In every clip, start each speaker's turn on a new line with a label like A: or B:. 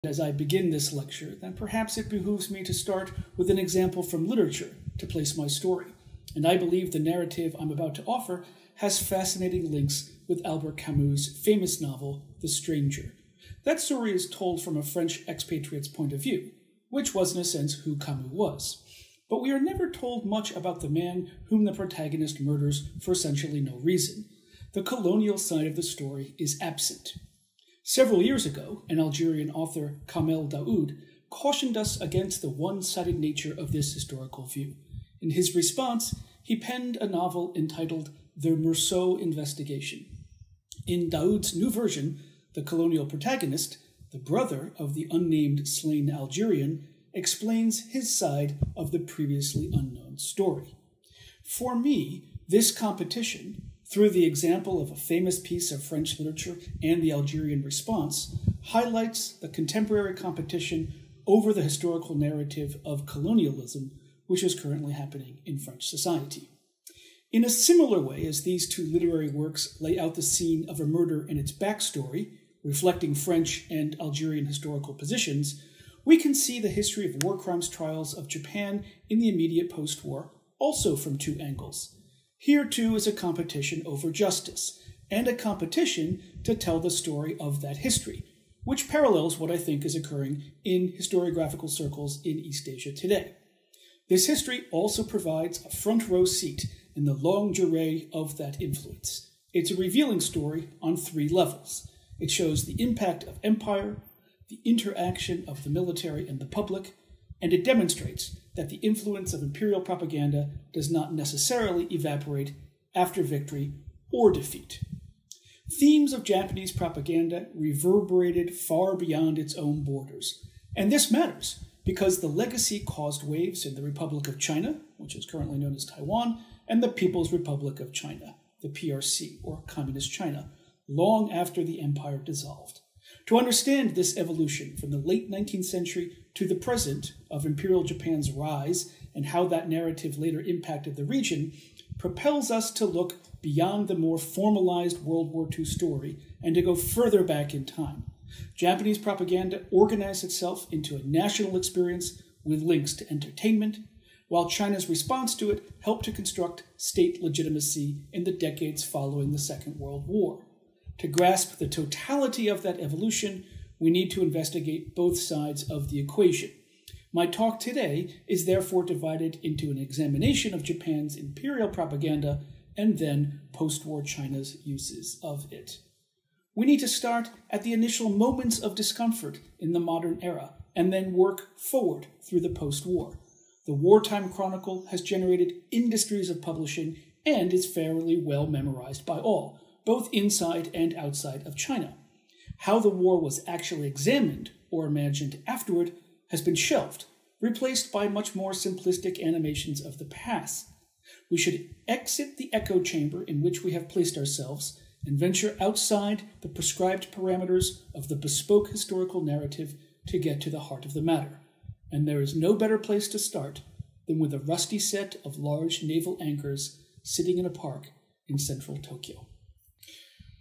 A: As I begin this lecture, then perhaps it behooves me to start with an example from literature to place my story, and I believe the narrative I'm about to offer has fascinating links with Albert Camus' famous novel, The Stranger. That story is told from a French expatriate's point of view, which was in a sense who Camus was. But we are never told much about the man whom the protagonist murders for essentially no reason. The colonial side of the story is absent. Several years ago, an Algerian author, Kamel Daoud, cautioned us against the one-sided nature of this historical view. In his response, he penned a novel entitled The Meursault Investigation. In Daoud's new version, the colonial protagonist, the brother of the unnamed slain Algerian, explains his side of the previously unknown story. For me, this competition, through the example of a famous piece of French literature and the Algerian response, highlights the contemporary competition over the historical narrative of colonialism, which is currently happening in French society. In a similar way as these two literary works lay out the scene of a murder and its backstory, reflecting French and Algerian historical positions, we can see the history of war crimes trials of Japan in the immediate post-war also from two angles. Here, too, is a competition over justice, and a competition to tell the story of that history, which parallels what I think is occurring in historiographical circles in East Asia today. This history also provides a front-row seat in the longue durée of that influence. It's a revealing story on three levels. It shows the impact of empire, the interaction of the military and the public, and it demonstrates that the influence of imperial propaganda does not necessarily evaporate after victory or defeat. Themes of Japanese propaganda reverberated far beyond its own borders, and this matters because the legacy caused waves in the Republic of China, which is currently known as Taiwan, and the People's Republic of China, the PRC, or Communist China, long after the empire dissolved. To understand this evolution from the late 19th century to the present of Imperial Japan's rise and how that narrative later impacted the region propels us to look beyond the more formalized World War II story and to go further back in time. Japanese propaganda organized itself into a national experience with links to entertainment, while China's response to it helped to construct state legitimacy in the decades following the Second World War. To grasp the totality of that evolution, we need to investigate both sides of the equation. My talk today is therefore divided into an examination of Japan's imperial propaganda and then post-war China's uses of it. We need to start at the initial moments of discomfort in the modern era and then work forward through the post-war. The Wartime Chronicle has generated industries of publishing and is fairly well memorized by all, both inside and outside of China. How the war was actually examined or imagined afterward has been shelved, replaced by much more simplistic animations of the past. We should exit the echo chamber in which we have placed ourselves and venture outside the prescribed parameters of the bespoke historical narrative to get to the heart of the matter. And there is no better place to start than with a rusty set of large naval anchors sitting in a park in central Tokyo.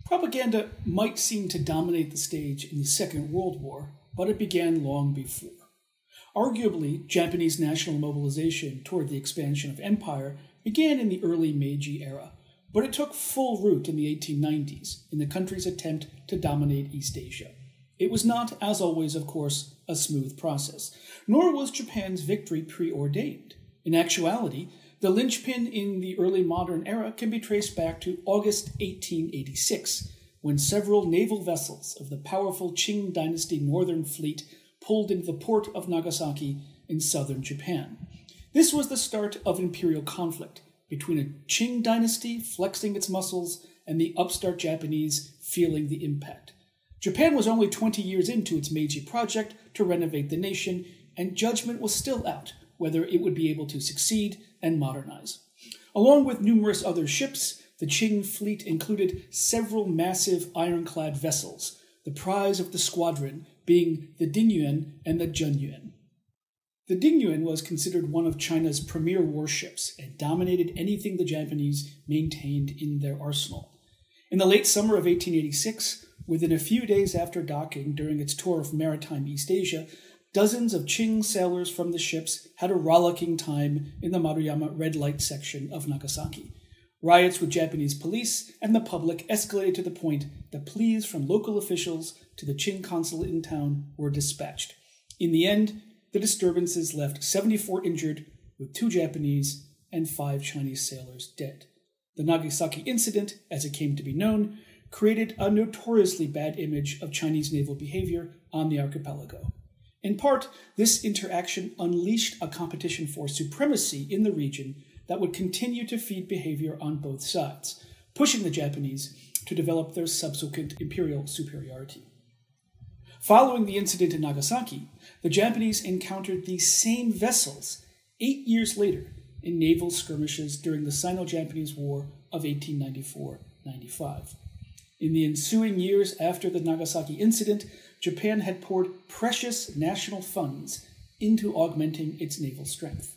A: Propaganda might seem to dominate the stage in the Second World War, but it began long before. Arguably, Japanese national mobilization toward the expansion of empire began in the early Meiji era, but it took full root in the 1890s in the country's attempt to dominate East Asia. It was not, as always, of course, a smooth process, nor was Japan's victory preordained. In actuality, the linchpin in the early modern era can be traced back to August 1886, when several naval vessels of the powerful Qing dynasty Northern Fleet pulled into the port of Nagasaki in southern Japan. This was the start of imperial conflict between a Qing dynasty flexing its muscles and the upstart Japanese feeling the impact. Japan was only 20 years into its Meiji project to renovate the nation, and judgment was still out whether it would be able to succeed and modernize. Along with numerous other ships, the Qing fleet included several massive ironclad vessels, the prize of the squadron being the Dingyuan and the Junyuan. The Dingyuan was considered one of China's premier warships and dominated anything the Japanese maintained in their arsenal. In the late summer of 1886, within a few days after docking during its tour of maritime East Asia, dozens of Qing sailors from the ships had a rollicking time in the Maruyama red light section of Nagasaki. Riots with Japanese police and the public escalated to the point that pleas from local officials to the Qing consulate in town were dispatched. In the end, the disturbances left 74 injured, with 2 Japanese and 5 Chinese sailors dead. The Nagasaki incident, as it came to be known, created a notoriously bad image of Chinese naval behavior on the archipelago. In part, this interaction unleashed a competition for supremacy in the region that would continue to feed behavior on both sides, pushing the Japanese to develop their subsequent imperial superiority. Following the incident in Nagasaki, the Japanese encountered these same vessels 8 years later in naval skirmishes during the Sino-Japanese War of 1894-95. In the ensuing years after the Nagasaki incident, Japan had poured precious national funds into augmenting its naval strength.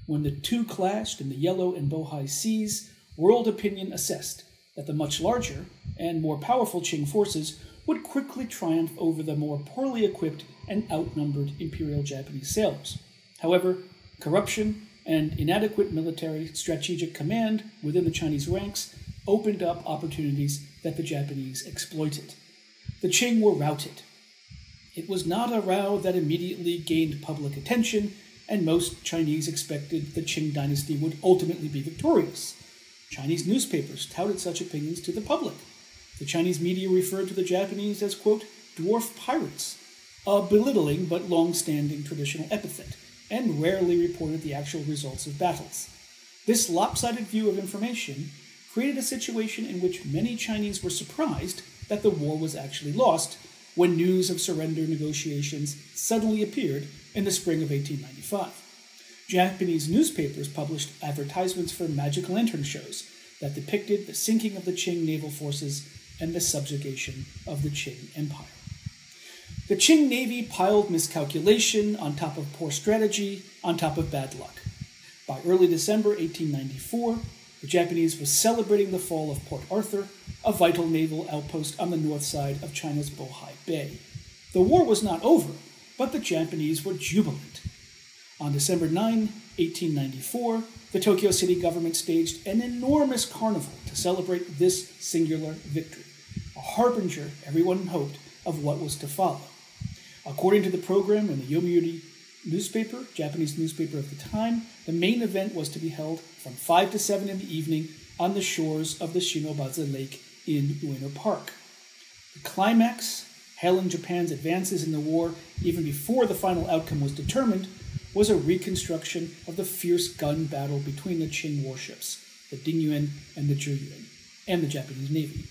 A: When the two clashed in the Yellow and Bohai Seas, world opinion assessed that the much larger and more powerful Qing forces would quickly triumph over the more poorly equipped and outnumbered Imperial Japanese sailors. However, corruption and inadequate military strategic command within the Chinese ranks opened up opportunities that the Japanese exploited. The Qing were routed. It was not a row that immediately gained public attention, and most Chinese expected the Qing dynasty would ultimately be victorious. Chinese newspapers touted such opinions to the public. The Chinese media referred to the Japanese as, quote, dwarf pirates, a belittling but long-standing traditional epithet, and rarely reported the actual results of battles. This lopsided view of information created a situation in which many Chinese were surprised that the war was actually lost when news of surrender negotiations suddenly appeared in the spring of 1895. Japanese newspapers published advertisements for magic lantern shows that depicted the sinking of the Qing naval forces and the subjugation of the Qing Empire. The Qing Navy piled miscalculation on top of poor strategy, on top of bad luck. By early December 1894, the Japanese were celebrating the fall of Port Arthur, a vital naval outpost on the north side of China's Bohai Bay. The war was not over, but the Japanese were jubilant. On December 9, 1894, the Tokyo city government staged an enormous carnival to celebrate this singular victory, a harbinger, everyone hoped, of what was to follow. According to the program in the Yomiuri newspaper, Japanese newspaper of the time, the main event was to be held from 5 to 7 in the evening on the shores of the Shinobaza Lake in Ueno Park. The climax, hailing Japan's advances in the war even before the final outcome was determined, was a reconstruction of the fierce gun battle between the Qing warships, the Dingyuan and the Zhiyuan, and the Japanese Navy.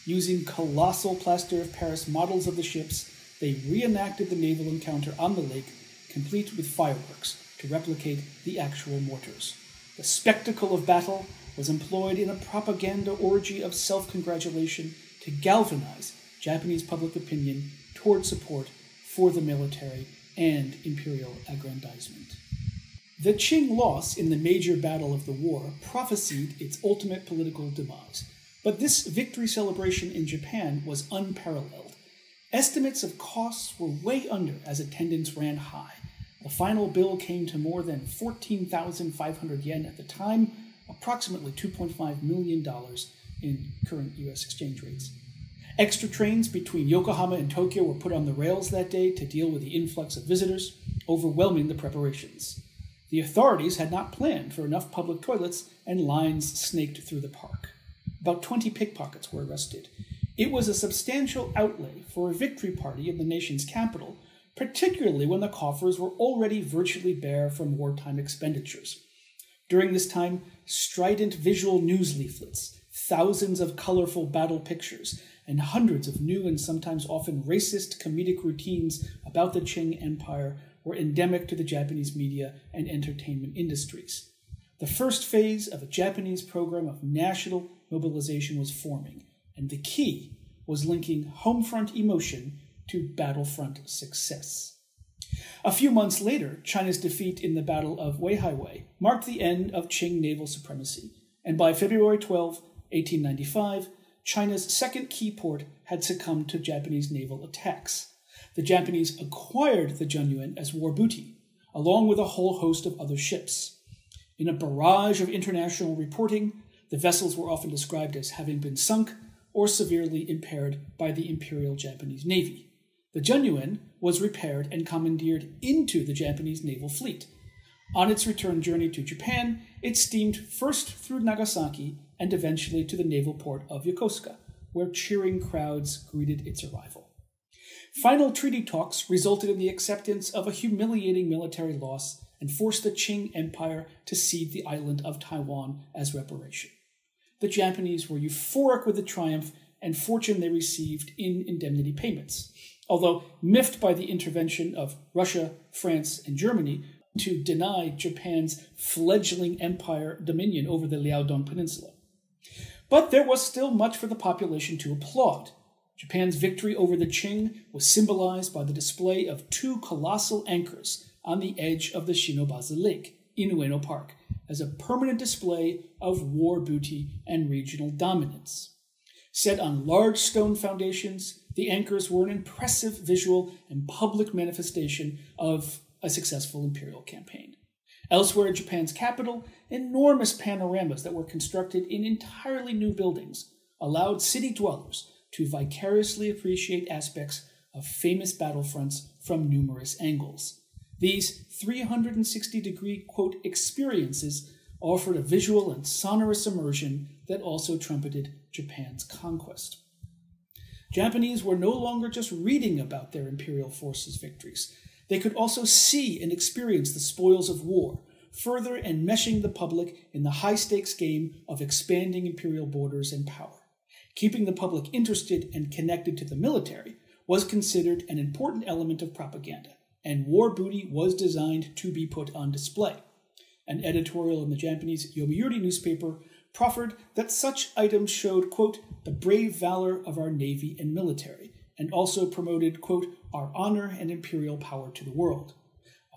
A: Using colossal plaster of Paris models of the ships, they reenacted the naval encounter on the lake, complete with fireworks to replicate the actual mortars. The spectacle of battle was employed in a propaganda orgy of self-congratulation to galvanize Japanese public opinion toward support for the military and imperial aggrandizement. The Qing loss in the major battle of the war prophesied its ultimate political demise, but this victory celebration in Japan was unparalleled. Estimates of costs were way under as attendance ran high. The final bill came to more than 14,500 yen at the time, approximately $2.5 million in current U.S. exchange rates. Extra trains between Yokohama and Tokyo were put on the rails that day to deal with the influx of visitors, overwhelming the preparations. The authorities had not planned for enough public toilets, and lines snaked through the park. About 20 pickpockets were arrested. It was a substantial outlay for a victory party in the nation's capital, particularly when the coffers were already virtually bare from wartime expenditures. During this time, strident visual news leaflets, thousands of colorful battle pictures, and hundreds of new and sometimes often racist comedic routines about the Qing Empire were endemic to the Japanese media and entertainment industries. The first phase of a Japanese program of national mobilization was forming, and the key was linking homefront emotion to battlefront success. A few months later, China's defeat in the Battle of Weihaiwei marked the end of Qing naval supremacy, and by February 12, 1895, China's second key port had succumbed to Japanese naval attacks. The Japanese acquired the Junyuan as war booty, along with a whole host of other ships. In a barrage of international reporting, the vessels were often described as having been sunk or severely impaired by the Imperial Japanese Navy. The Junyuan was repaired and commandeered into the Japanese naval fleet. On its return journey to Japan, it steamed first through Nagasaki and eventually to the naval port of Yokosuka, where cheering crowds greeted its arrival. Final treaty talks resulted in the acceptance of a humiliating military loss and forced the Qing Empire to cede the island of Taiwan as reparation. The Japanese were euphoric with the triumph and fortune they received in indemnity payments, although miffed by the intervention of Russia, France, and Germany to deny Japan's fledgling empire dominion over the Liaodong Peninsula. But there was still much for the population to applaud. Japan's victory over the Qing was symbolized by the display of two colossal anchors on the edge of the Shinobaza Lake in Ueno Park as a permanent display of war booty and regional dominance. Set on large stone foundations, the anchors were an impressive visual and public manifestation of a successful imperial campaign. Elsewhere in Japan's capital, enormous panoramas that were constructed in entirely new buildings allowed city dwellers to vicariously appreciate aspects of famous battlefronts from numerous angles. These 360-degree, quote, experiences offered a visual and sonorous immersion that also trumpeted Japan's conquest. Japanese were no longer just reading about their imperial forces' victories. They could also see and experience the spoils of war, further enmeshing the public in the high-stakes game of expanding imperial borders and power. Keeping the public interested and connected to the military was considered an important element of propaganda, and war booty was designed to be put on display. An editorial in the Japanese Yomiuri newspaper proffered that such items showed, quote, the brave valor of our navy and military, and also promoted, quote, our honor and imperial power to the world.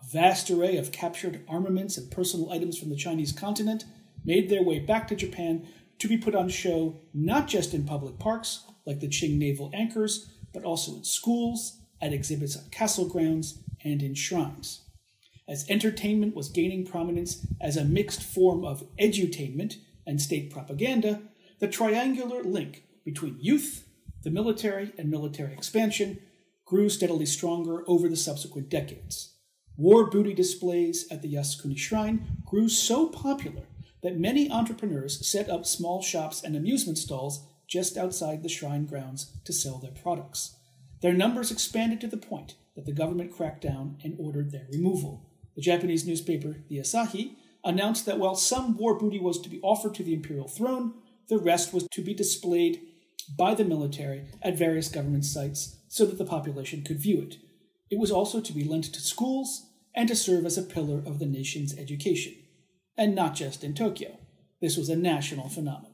A: A vast array of captured armaments and personal items from the Chinese continent made their way back to Japan to be put on show not just in public parks, like the Qing naval anchors, but also in schools, at exhibits on castle grounds, and in shrines. As entertainment was gaining prominence as a mixed form of edutainment and state propaganda, the triangular link between youth, the military, and military expansion grew steadily stronger over the subsequent decades. War booty displays at the Yasukuni Shrine grew so popular that many entrepreneurs set up small shops and amusement stalls just outside the shrine grounds to sell their products. Their numbers expanded to the point that the government cracked down and ordered their removal. The Japanese newspaper, the Asahi, announced that while some war booty was to be offered to the imperial throne, the rest was to be displayed by the military at various government sites so that the population could view it. It was also to be lent to schools and to serve as a pillar of the nation's education. And not just in Tokyo. This was a national phenomenon.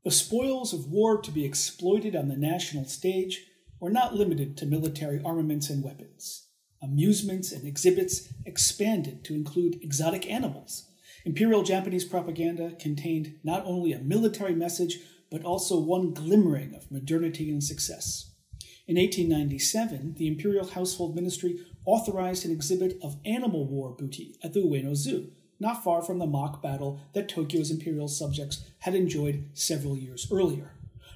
A: The spoils of war to be exploited on the national stage were not limited to military armaments and weapons. Amusements and exhibits expanded to include exotic animals. Imperial Japanese propaganda contained not only a military message, but also one glimmering of modernity and success. In 1897, the Imperial Household Ministry authorized an exhibit of animal war booty at the Ueno Zoo, not far from the mock battle that Tokyo's imperial subjects had enjoyed several years earlier.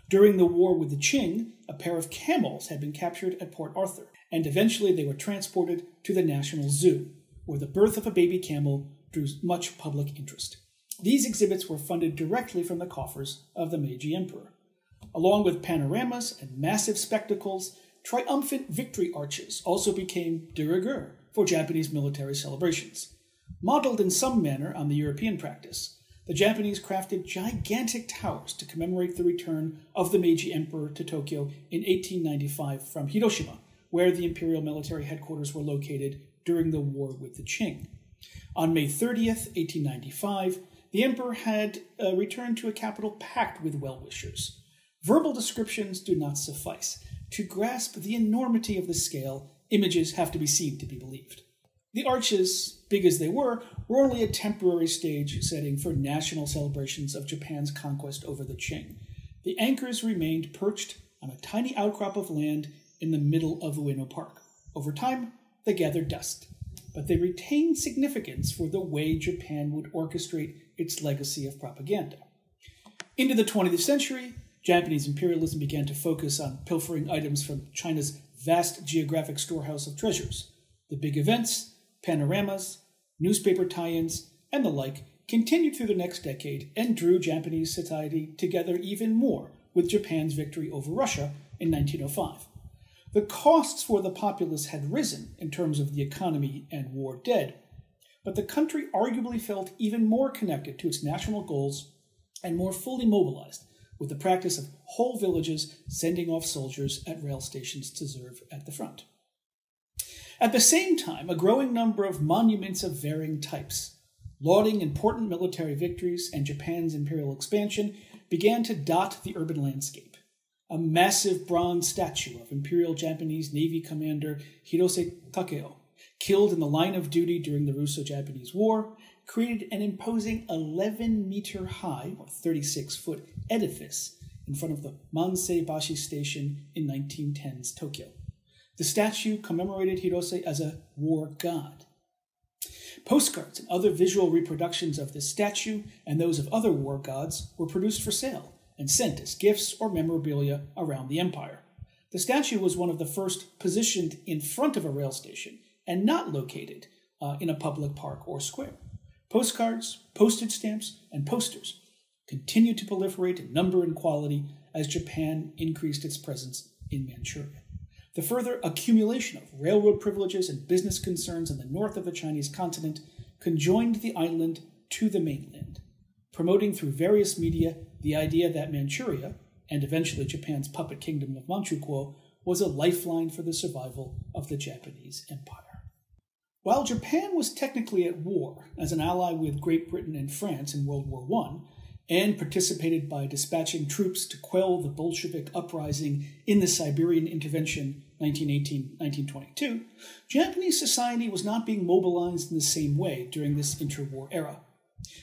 A: During the war with the Qing, a pair of camels had been captured at Port Arthur, and eventually they were transported to the National Zoo, where the birth of a baby camel drew much public interest. These exhibits were funded directly from the coffers of the Meiji Emperor. Along with panoramas and massive spectacles, triumphant victory arches also became de rigueur for Japanese military celebrations. Modeled in some manner on the European practice, the Japanese crafted gigantic towers to commemorate the return of the Meiji Emperor to Tokyo in 1895 from Hiroshima, where the imperial military headquarters were located during the war with the Qing. On May 30th, 1895, the emperor had returned to a capital packed with well-wishers. Verbal descriptions do not suffice. To grasp the enormity of the scale, images have to be seen to be believed. The arches, big as they were only a temporary stage setting for national celebrations of Japan's conquest over the Qing. The anchors remained perched on a tiny outcrop of land in the middle of Ueno Park. Over time, they gathered dust, but they retained significance for the way Japan would orchestrate its legacy of propaganda. Into the 20th century, Japanese imperialism began to focus on pilfering items from China's vast geographic storehouse of treasures. The big events, panoramas, newspaper tie-ins, and the like continued through the next decade and drew Japanese society together even more with Japan's victory over Russia in 1905. The costs for the populace had risen in terms of the economy and war dead, but the country arguably felt even more connected to its national goals and more fully mobilized, with the practice of whole villages sending off soldiers at rail stations to serve at the front. At the same time, a growing number of monuments of varying types, lauding important military victories and Japan's imperial expansion, began to dot the urban landscape. A massive bronze statue of Imperial Japanese Navy Commander Hirose Takeo, killed in the line of duty during the Russo-Japanese War, created an imposing 11-meter-high, or 36-foot, edifice in front of the Manseibashi Station in 1910's Tokyo. The statue commemorated Hirose as a war god. Postcards and other visual reproductions of this statue and those of other war gods were produced for sale and sent as gifts or memorabilia around the empire. The statue was one of the first positioned in front of a rail station and not located in a public park or square. Postcards, postage stamps, and posters continued to proliferate in number and quality as Japan increased its presence in Manchuria. The further accumulation of railroad privileges and business concerns in the north of the Chinese continent conjoined the island to the mainland, promoting through various media the idea that Manchuria, and eventually Japan's puppet kingdom of Manchukuo, was a lifeline for the survival of the Japanese Empire. While Japan was technically at war as an ally with Great Britain and France in World War I, and participated by dispatching troops to quell the Bolshevik uprising in the Siberian Intervention 1918-1922, Japanese society was not being mobilized in the same way during this interwar era.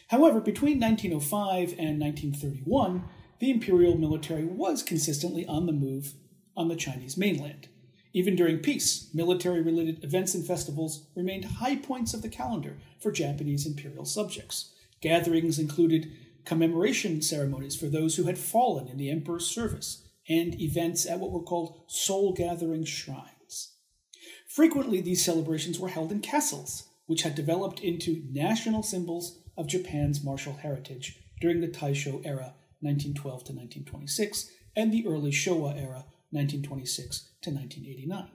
A: However, between 1905 and 1931, the imperial military was consistently on the move on the Chinese mainland. Even during peace, military-related events and festivals remained high points of the calendar for Japanese imperial subjects. Gatherings included commemoration ceremonies for those who had fallen in the emperor's service, and events at what were called soul-gathering shrines. Frequently, these celebrations were held in castles, which had developed into national symbols of Japan's martial heritage during the Taisho era, 1912 to 1926, and the early Showa era, 1926 to 1989.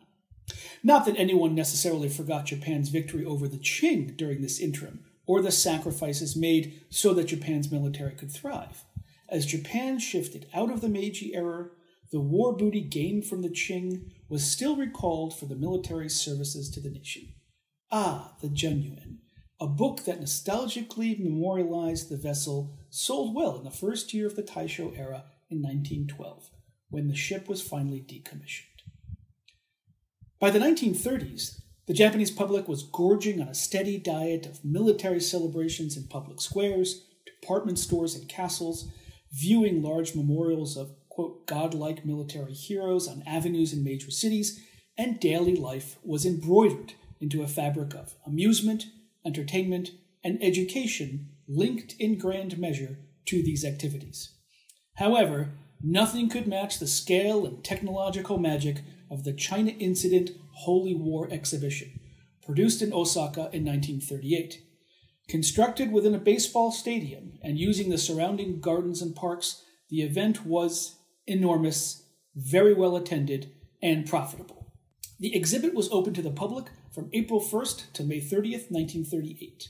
A: Not that anyone necessarily forgot Japan's victory over the Qing during this interim, or the sacrifices made so that Japan's military could thrive. As Japan shifted out of the Meiji era, the war booty gained from the Qing was still recalled for the military's services to the nation. Ah, the Genuine, a book that nostalgically memorialized the vessel, sold well in the first year of the Taisho era in 1912, when the ship was finally decommissioned. By the 1930s, the Japanese public was gorging on a steady diet of military celebrations in public squares, department stores, and castles, viewing large memorials of, quote, godlike military heroes on avenues in major cities, and daily life was embroidered into a fabric of amusement, entertainment, and education linked in grand measure to these activities. However, nothing could match the scale and technological magic of the China Incident Holy War exhibition, produced in Osaka in 1938. Constructed within a baseball stadium and using the surrounding gardens and parks, the event was enormous, very well attended, and profitable. The exhibit was open to the public from April 1st to May 30th, 1938.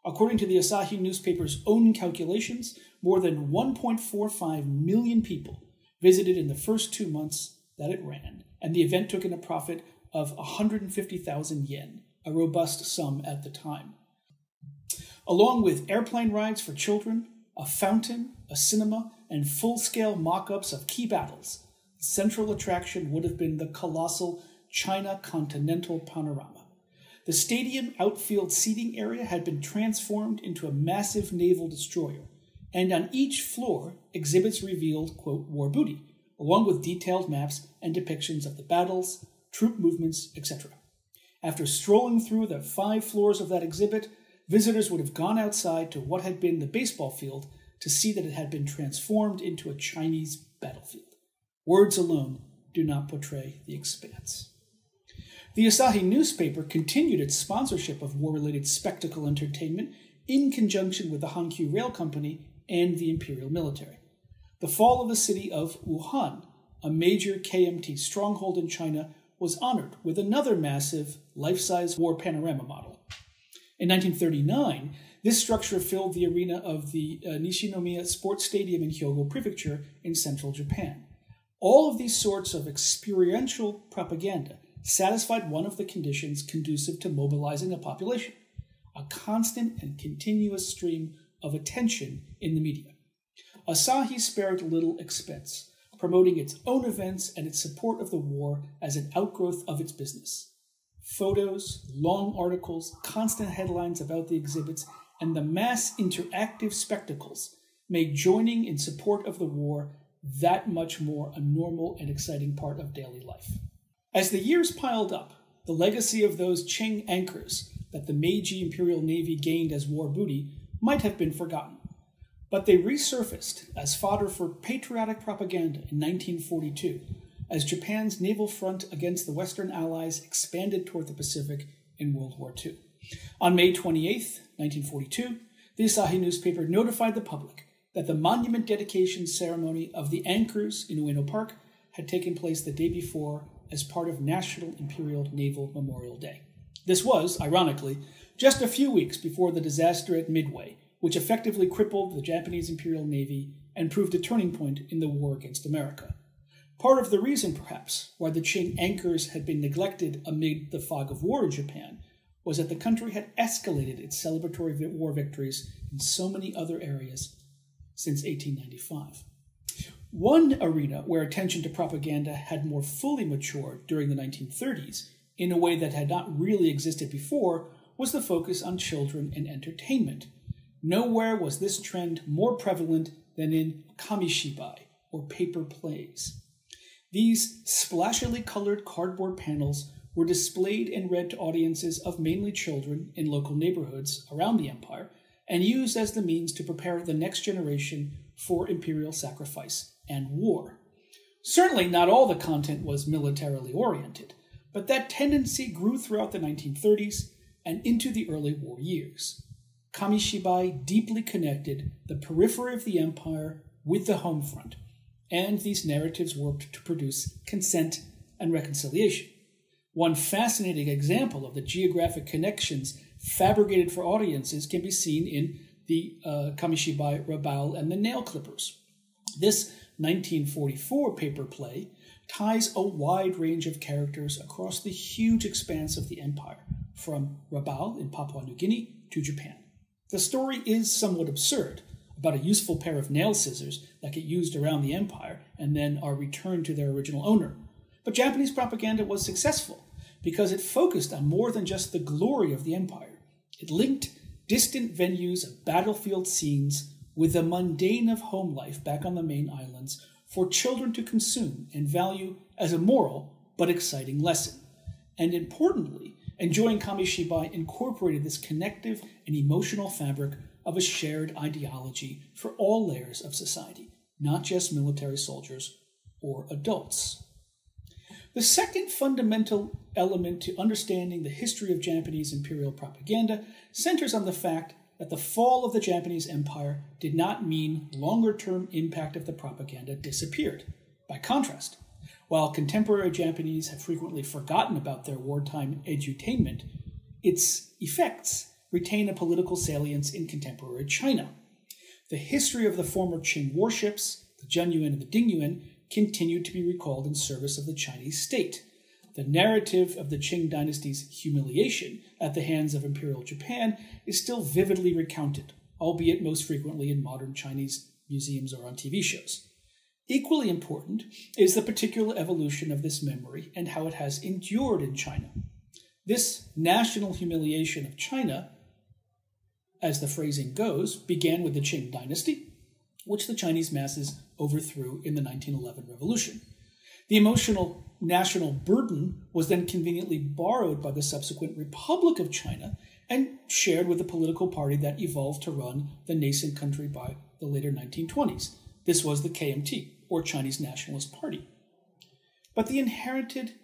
A: According to the Asahi newspaper's own calculations, more than 1.45 million people visited in the first 2 months that it ran, and the event took in a profit of 150,000 yen, a robust sum at the time. Along with airplane rides for children, a fountain, a cinema, and full-scale mock-ups of key battles, the central attraction would have been the colossal China Continental Panorama. The stadium outfield seating area had been transformed into a massive naval destroyer, and on each floor, exhibits revealed, quote, war booty, along with detailed maps and depictions of the battles, troop movements, etc. After strolling through the 5 floors of that exhibit, visitors would have gone outside to what had been the baseball field to see that it had been transformed into a Chinese battlefield. Words alone do not portray the expanse. The Asahi newspaper continued its sponsorship of war-related spectacle entertainment in conjunction with the Hankyu Rail Company and the imperial military. The fall of the city of Wuhan, a major KMT stronghold in China, was honored with another massive, life-size war panorama model. In 1939, this structure filled the arena of the Nishinomiya Sports Stadium in Hyogo Prefecture in central Japan. All of these sorts of experiential propaganda satisfied one of the conditions conducive to mobilizing a population: a constant and continuous stream of attention in the media. Asahi spared little expense, promoting its own events and its support of the war as an outgrowth of its business. Photos, long articles, constant headlines about the exhibits, and the mass interactive spectacles made joining in support of the war that much more a normal and exciting part of daily life. As the years piled up, the legacy of those Qing anchors that the Meiji Imperial Navy gained as war booty might have been forgotten, but they resurfaced as fodder for patriotic propaganda in 1942, as Japan's naval front against the Western Allies expanded toward the Pacific in World War II. On May 28, 1942, the Asahi newspaper notified the public that the monument dedication ceremony of the anchors in Ueno Park had taken place the day before as part of National Imperial Naval Memorial Day. This was, ironically, just a few weeks before the disaster at Midway, which effectively crippled the Japanese Imperial Navy and proved a turning point in the war against America. Part of the reason, perhaps, why the Qing anchors had been neglected amid the fog of war in Japan was that the country had escalated its celebratory war victories in so many other areas since 1895. One arena where attention to propaganda had more fully matured during the 1930s, in a way that had not really existed before, was the focus on children and entertainment. Nowhere was this trend more prevalent than in kamishibai, or paper plays. These splashily colored cardboard panels were displayed and read to audiences of mainly children in local neighborhoods around the empire, and used as the means to prepare the next generation for imperial sacrifice and war. Certainly not all the content was militarily oriented, but that tendency grew throughout the 1930s and into the early war years. Kamishibai deeply connected the periphery of the empire with the home front, and these narratives worked to produce consent and reconciliation. One fascinating example of the geographic connections fabricated for audiences can be seen in the Kamishibai Rabal and the Nail Clippers. This 1944 paper play ties a wide range of characters across the huge expanse of the empire, from Rabal in Papua New Guinea to Japan. The story is somewhat absurd, about a useful pair of nail scissors that get used around the empire and then are returned to their original owner. But Japanese propaganda was successful because it focused on more than just the glory of the empire. It linked distant venues of battlefield scenes with the mundane of home life back on the main islands for children to consume and value as a moral but exciting lesson. And importantly, enjoying Kamishibai incorporated this connective and emotional fabric of a shared ideology for all layers of society, not just military soldiers or adults. The second fundamental element to understanding the history of Japanese imperial propaganda centers on the fact that the fall of the Japanese Empire did not mean longer-term impact of the propaganda disappeared. By contrast, while contemporary Japanese have frequently forgotten about their wartime edutainment, its effects retain a political salience in contemporary China. The history of the former Qing warships, the Zhenyuan and the Dingyuan, continued to be recalled in service of the Chinese state. The narrative of the Qing dynasty's humiliation at the hands of Imperial Japan is still vividly recounted, albeit most frequently in modern Chinese museums or on TV shows. Equally important is the particular evolution of this memory and how it has endured in China. This national humiliation of China, as the phrasing goes, began with the Qing dynasty, which the Chinese masses overthrew in the 1911 revolution. The emotional national burden was then conveniently borrowed by the subsequent Republic of China and shared with the political party that evolved to run the nascent country by the later 1920s. This was the KMT, or Chinese Nationalist Party. But the inherited,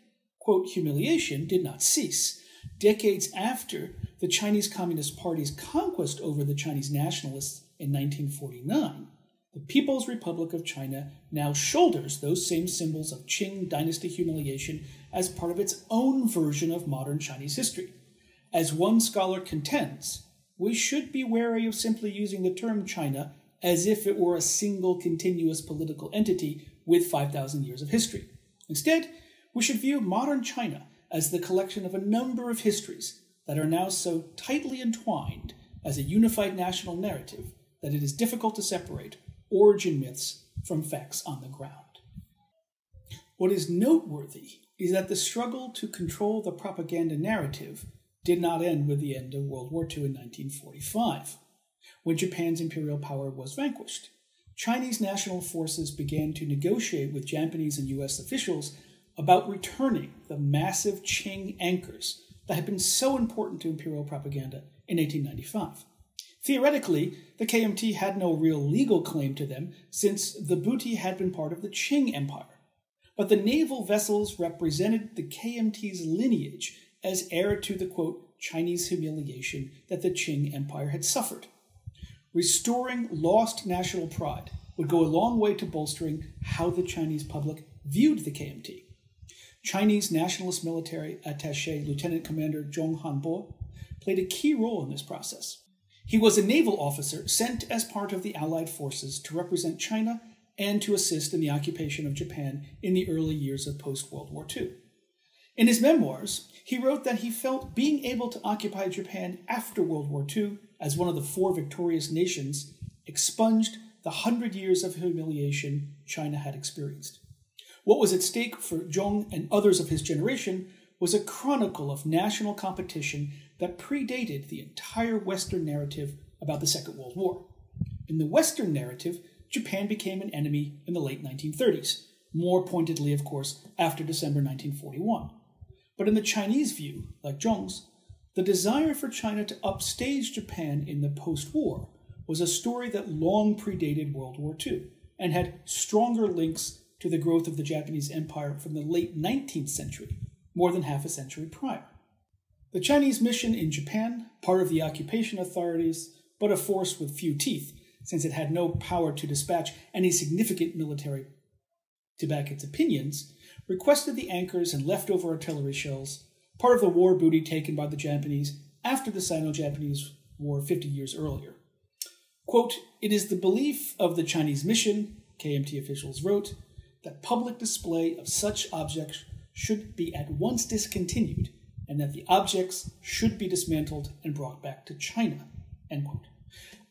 A: quote, humiliation did not cease. Decades after the Chinese Communist Party's conquest over the Chinese nationalists in 1949, the People's Republic of China now shoulders those same symbols of Qing dynasty humiliation as part of its own version of modern Chinese history. As one scholar contends, we should be wary of simply using the term China as if it were a single continuous political entity with 5,000 years of history. Instead, we should view modern China as the collection of a number of histories that are now so tightly entwined as a unified national narrative that it is difficult to separate origin myths from facts on the ground. What is noteworthy is that the struggle to control the propaganda narrative did not end with the end of World War II in 1945, when Japan's imperial power was vanquished. Chinese national forces began to negotiate with Japanese and U.S. officials about returning the massive Qing anchors that had been so important to imperial propaganda in 1895. Theoretically, the KMT had no real legal claim to them since the booty had been part of the Qing Empire. But the naval vessels represented the KMT's lineage as heir to the, quote, Chinese humiliation that the Qing Empire had suffered. Restoring lost national pride would go a long way to bolstering how the Chinese public viewed the KMT. Chinese nationalist military attaché Lieutenant Commander Zhong Hanbo played a key role in this process. He was a naval officer sent as part of the Allied forces to represent China and to assist in the occupation of Japan in the early years of post-World War II. In his memoirs, he wrote that he felt being able to occupy Japan after World War II as one of the four victorious nations expunged the 100 years of humiliation China had experienced. What was at stake for Zhong and others of his generation was a chronicle of national competition that predated the entire Western narrative about the Second World War. In the Western narrative, Japan became an enemy in the late 1930s, more pointedly, of course, after December 1941. But in the Chinese view, like Zhong's, the desire for China to upstage Japan in the post-war was a story that long predated World War II and had stronger links to the growth of the Japanese empire from the late 19th century, more than half a century prior. The Chinese mission in Japan, part of the occupation authorities, but a force with few teeth, since it had no power to dispatch any significant military to back its opinions, requested the anchors and leftover artillery shells, part of the war booty taken by the Japanese after the Sino-Japanese War 50 years earlier. Quote, "It is the belief of the Chinese mission," KMT officials wrote, "that public display of such objects should be at once discontinued and that the objects should be dismantled and brought back to China." End quote.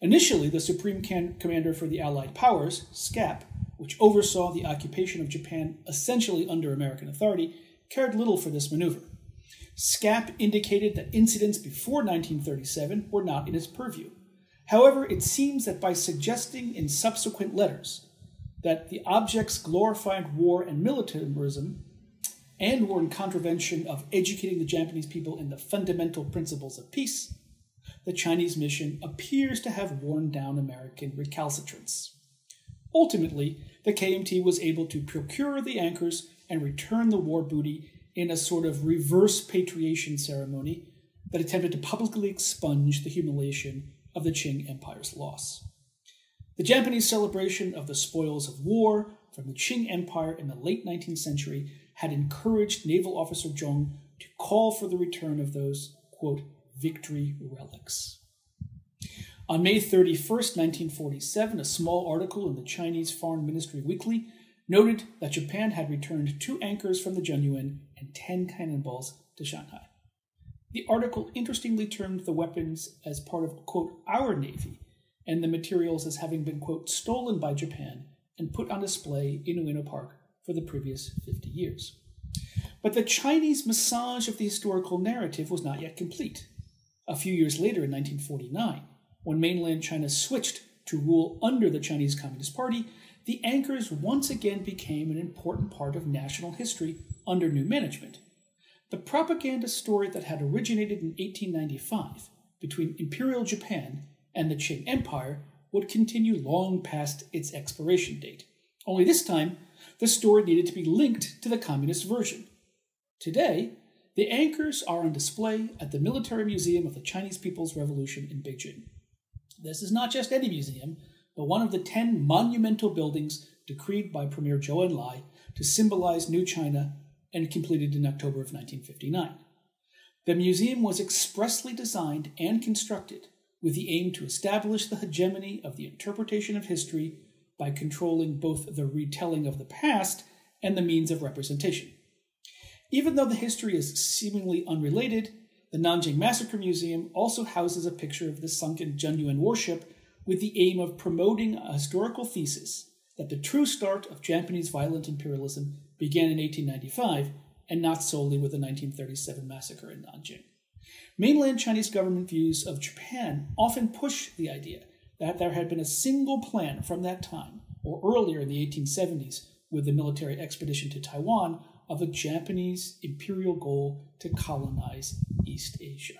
A: Initially, the Supreme Commander for the Allied Powers, SCAP, which oversaw the occupation of Japan essentially under American authority, cared little for this maneuver. SCAP indicated that incidents before 1937 were not in its purview. However, it seems that by suggesting in subsequent letters that the objects glorified war and militarism and were in contravention of educating the Japanese people in the fundamental principles of peace, the Chinese mission appears to have worn down American recalcitrance. Ultimately, the KMT was able to procure the anchors and return the war booty in a sort of reverse patriation ceremony that attempted to publicly expunge the humiliation of the Qing Empire's loss. The Japanese celebration of the spoils of war from the Qing Empire in the late 19th century had encouraged naval officer Zhong to call for the return of those, quote, victory relics. On May 31st, 1947, a small article in the Chinese Foreign Ministry Weekly noted that Japan had returned 2 anchors from the Zhenyuan and 10 cannonballs to Shanghai. The article interestingly termed the weapons as part of, quote, our Navy, and the materials as having been, quote, stolen by Japan and put on display in Ueno Park for the previous 50 years. But the Chinese massage of the historical narrative was not yet complete. A few years later, in 1949, when mainland China switched to rule under the Chinese Communist Party, the anchors once again became an important part of national history under new management. The propaganda story that had originated in 1895 between Imperial Japan and the Qing Empire would continue long past its expiration date. Only this time, the story needed to be linked to the communist version. Today, the anchors are on display at the Military Museum of the Chinese People's Revolution in Beijing. This is not just any museum, but one of the 10 monumental buildings decreed by Premier Zhou Enlai to symbolize New China and completed in October of 1959. The museum was expressly designed and constructed with the aim to establish the hegemony of the interpretation of history by controlling both the retelling of the past and the means of representation. Even though the history is seemingly unrelated, the Nanjing Massacre Museum also houses a picture of the sunken Zhenyuan warship with the aim of promoting a historical thesis that the true start of Japanese violent imperialism began in 1895 and not solely with the 1937 massacre in Nanjing. Mainland Chinese government views of Japan often push the idea that there had been a single plan from that time, or earlier in the 1870s with the military expedition to Taiwan, of a Japanese imperial goal to colonize East Asia.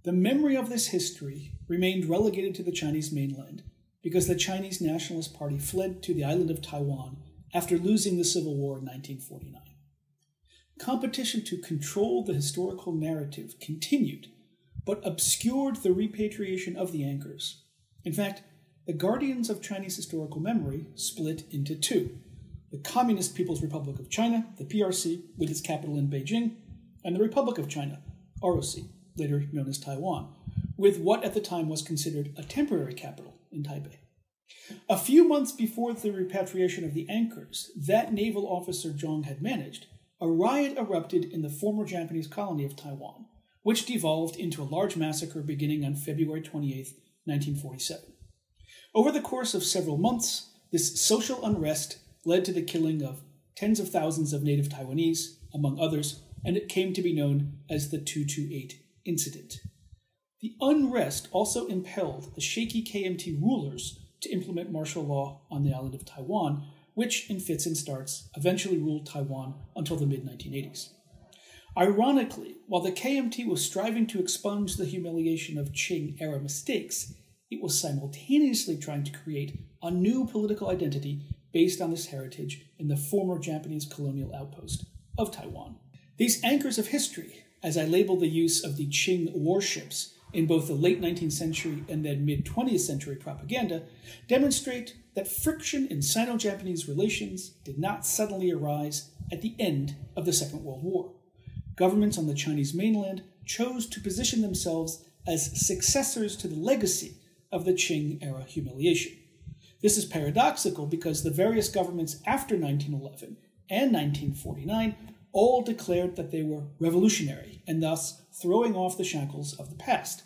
A: The memory of this history remained relegated to the Chinese mainland because the Chinese Nationalist Party fled to the island of Taiwan after losing the Civil War in 1949. Competition to control the historical narrative continued, but obscured the repatriation of the anchors. In fact, the guardians of Chinese historical memory split into two: the Communist People's Republic of China, the PRC, with its capital in Beijing, and the Republic of China, ROC, later known as Taiwan, with what at the time was considered a temporary capital in Taipei. A few months before the repatriation of the anchors that naval officer Zhong had managed, a riot erupted in the former Japanese colony of Taiwan, which devolved into a large massacre beginning on February 28, 1947. Over the course of several months, this social unrest led to the killing of tens of thousands of native Taiwanese, among others, and it came to be known as the 228 incident. The unrest also impelled the shaky KMT rulers to implement martial law on the island of Taiwan, which, in fits and starts, eventually ruled Taiwan until the mid-1980s. Ironically, while the KMT was striving to expunge the humiliation of Qing-era mistakes, it was simultaneously trying to create a new political identity based on this heritage in the former Japanese colonial outpost of Taiwan. These anchors of history, as I label the use of the Qing warships in both the late 19th century and then mid-20th century propaganda, demonstrate that friction in Sino-Japanese relations did not suddenly arise at the end of the Second World War. Governments on the Chinese mainland chose to position themselves as successors to the legacy of the Qing-era humiliation. This is paradoxical because the various governments after 1911 and 1949 all declared that they were revolutionary and thus throwing off the shackles of the past.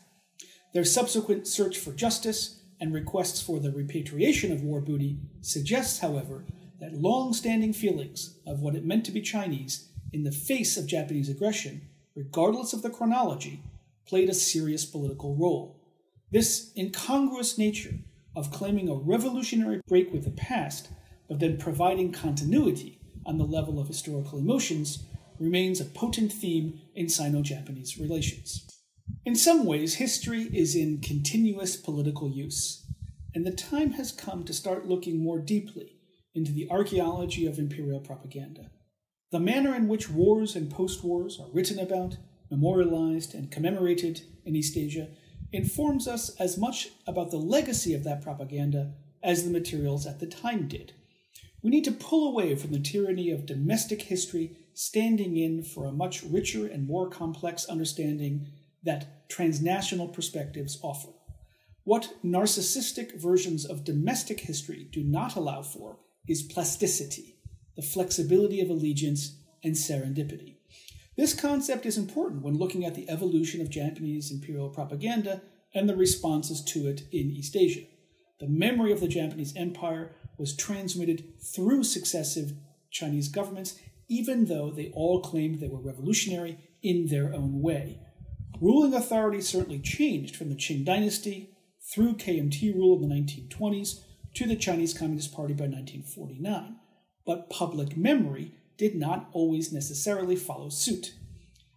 A: Their subsequent search for justice and requests for the repatriation of war booty suggests, however, that long-standing feelings of what it meant to be Chinese in the face of Japanese aggression, regardless of the chronology, played a serious political role. This incongruous nature of claiming a revolutionary break with the past, but then providing continuity on the level of historical emotions, remains a potent theme in Sino-Japanese relations. In some ways, history is in continuous political use, and the time has come to start looking more deeply into the archaeology of imperial propaganda. The manner in which wars and post-wars are written about, memorialized, and commemorated in East Asia informs us as much about the legacy of that propaganda as the materials at the time did. We need to pull away from the tyranny of domestic history, standing in for a much richer and more complex understanding that transnational perspectives offer. What narcissistic versions of domestic history do not allow for is plasticity, the flexibility of allegiance, and serendipity. This concept is important when looking at the evolution of Japanese imperial propaganda and the responses to it in East Asia. The memory of the Japanese Empire was transmitted through successive Chinese governments, even though they all claimed they were revolutionary in their own way. Ruling authority certainly changed from the Qing dynasty, through KMT rule in the 1920s to the Chinese Communist Party by 1949, but public memory did not always necessarily follow suit.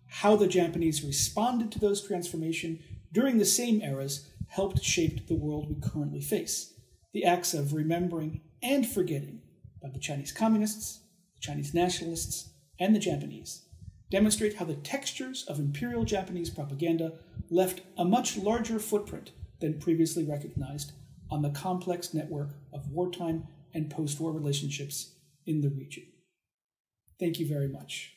A: How the Japanese responded to those transformations during the same eras helped shape the world we currently face. The acts of remembering and forgetting by the Chinese communists, the Chinese nationalists, and the Japanese demonstrate how the textures of imperial Japanese propaganda left a much larger footprint than previously recognized on the complex network of wartime and post-war relationships in the region. Thank you very much.